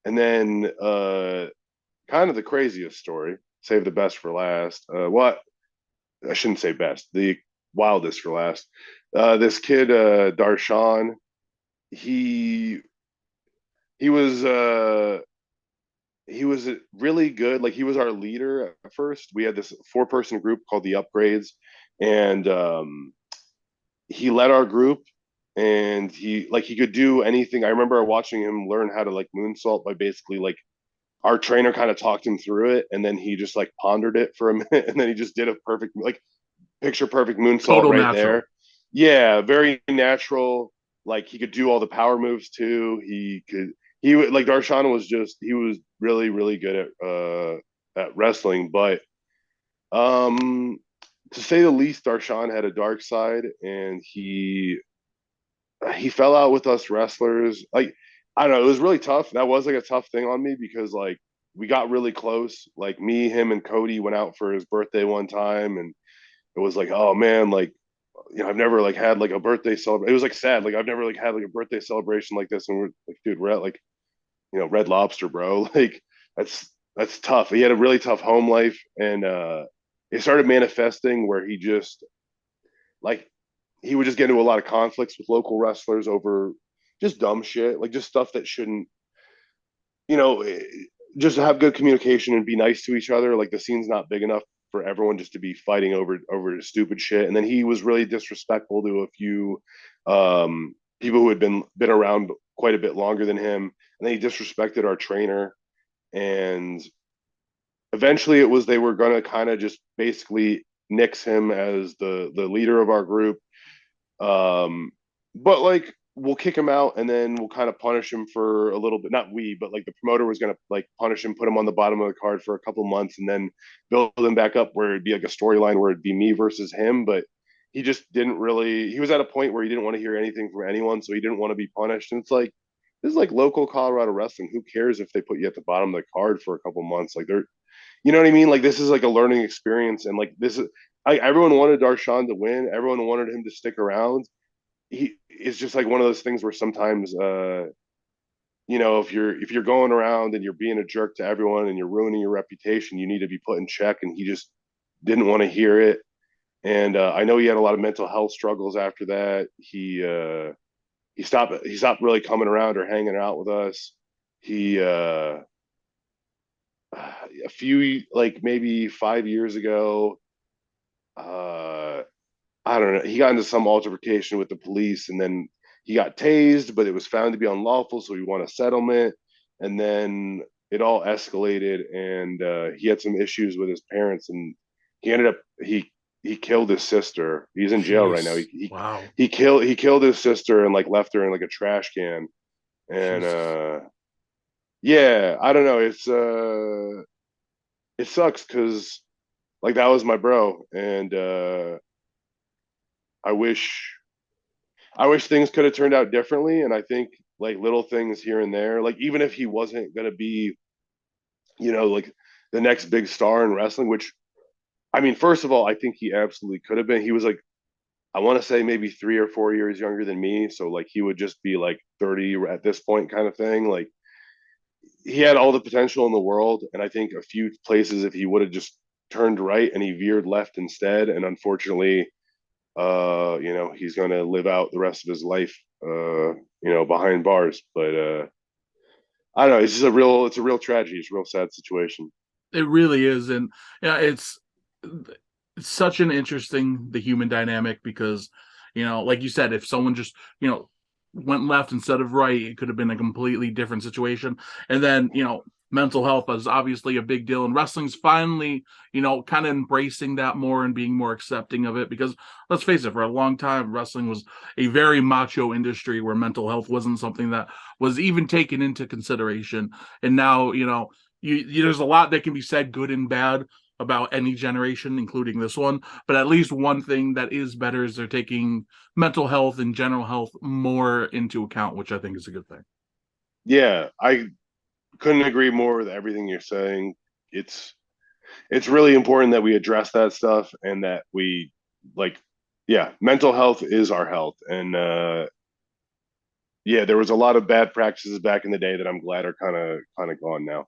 And then kind of the craziest story, save the best for last. What I shouldn't say best, the wildest for last. This kid, Darsean, he he was uh he was really good. Like he was our leader at first. We had this four-person group called the Upgrades, and he led our group. And he could do anything. I remember watching him learn how to like moonsault by basically like our trainer kind of talked him through it, and then he just like pondered it for a minute, and then he just did a perfect like picture perfect moonsault Total right natural. there. Yeah, very natural. Like he could do all the power moves too. He would like Darshan was just he was really good at wrestling, but um to say the least, Darshan had a dark side, and he fell out with us wrestlers. Like I don't know, it was really tough. That was like a tough thing on me because like we got really close. Like me, him, and Cody went out for his birthday one time, and it was like, oh man, like I've never like had like a birthday celebration. It was like sad. Like I've never like had like a birthday celebration like this, and we're like, dude, we're at like Red Lobster, bro. Like that's tough. He had a really tough home life, and it started manifesting where he just like he would just get into a lot of conflicts with local wrestlers over just dumb shit, like just stuff that shouldn't, you know, just have good communication and be nice to each other. Like the scene's not big enough for everyone just to be fighting over stupid shit. And then he was really disrespectful to a few people who had been around quite a bit longer than him, and then he disrespected our trainer. And eventually, it was they were gonna kind of just basically nix him as the leader of our group. um, but like we'll kick him out and then we'll kind of punish him for a little bit. Not we, but like the promoter was gonna like punish him, put him on the bottom of the card for a couple months, and then build him back up where it'd be like a storyline where it'd be me versus him. But he just didn't really. He was at a point where he didn't want to hear anything from anyone, so he didn't want to be punished. And it's like this is like local Colorado wrestling. Who cares if they put you at the bottom of the card for a couple months? Like they're, you know what I mean? Like this is like a learning experience, and like this is. Everyone wanted Darshan to win. Everyone wanted him to stick around. He it's just like one of those things where sometimes if you're going around and you're being a jerk to everyone and you're ruining your reputation, you need to be put in check. And he just didn't want to hear it. And I know he had a lot of mental health struggles after that. He stopped really coming around or hanging out with us. He a few like maybe 5 years ago, uh I don't know. He got into some altercation with the police, and then he got tased, but it was found to be unlawful, so he won a settlement. And then it all escalated, and he had some issues with his parents, and he ended up he killed his sister. He's in jail right now. Jeez. Wow. He killed his sister and like left her in like a trash can. And Jesus. yeah, I don't know. It sucks because like that was my bro, and I wish I wish things could have turned out differently. And I think like little things here and there, like even if he wasn't going to be, like the next big star in wrestling, which I mean, first of all, I think he absolutely could have been. He was like, I want to say maybe 3 or 4 years younger than me. So like he would just be like 30 at this point kind of thing. Like he had all the potential in the world. And I think a few places, if he would have just turned right and he veered left instead. And unfortunately, he's going to live out the rest of his life, behind bars. But I don't know. It's a real tragedy. It's a real sad situation. It really is. And yeah, it's such an interesting the human dynamic because, like you said, if someone just, went left instead of right, it could have been a completely different situation. And then, mental health is obviously a big deal. And wrestling's finally, kind of embracing that more and being more accepting of it. Because let's face it, for a long time, wrestling was a very macho industry where mental health wasn't something that was even taken into consideration. And now, there's a lot that can be said, good and bad, about any generation, including this one. But at least one thing that is better is they're taking mental health and general health more into account, which I think is a good thing. Yeah, I couldn't agree more with everything you're saying. It's it's really important that we address that stuff and that we like, yeah, mental health is our health, and yeah, there was a lot of bad practices back in the day that I'm glad are kind of gone now.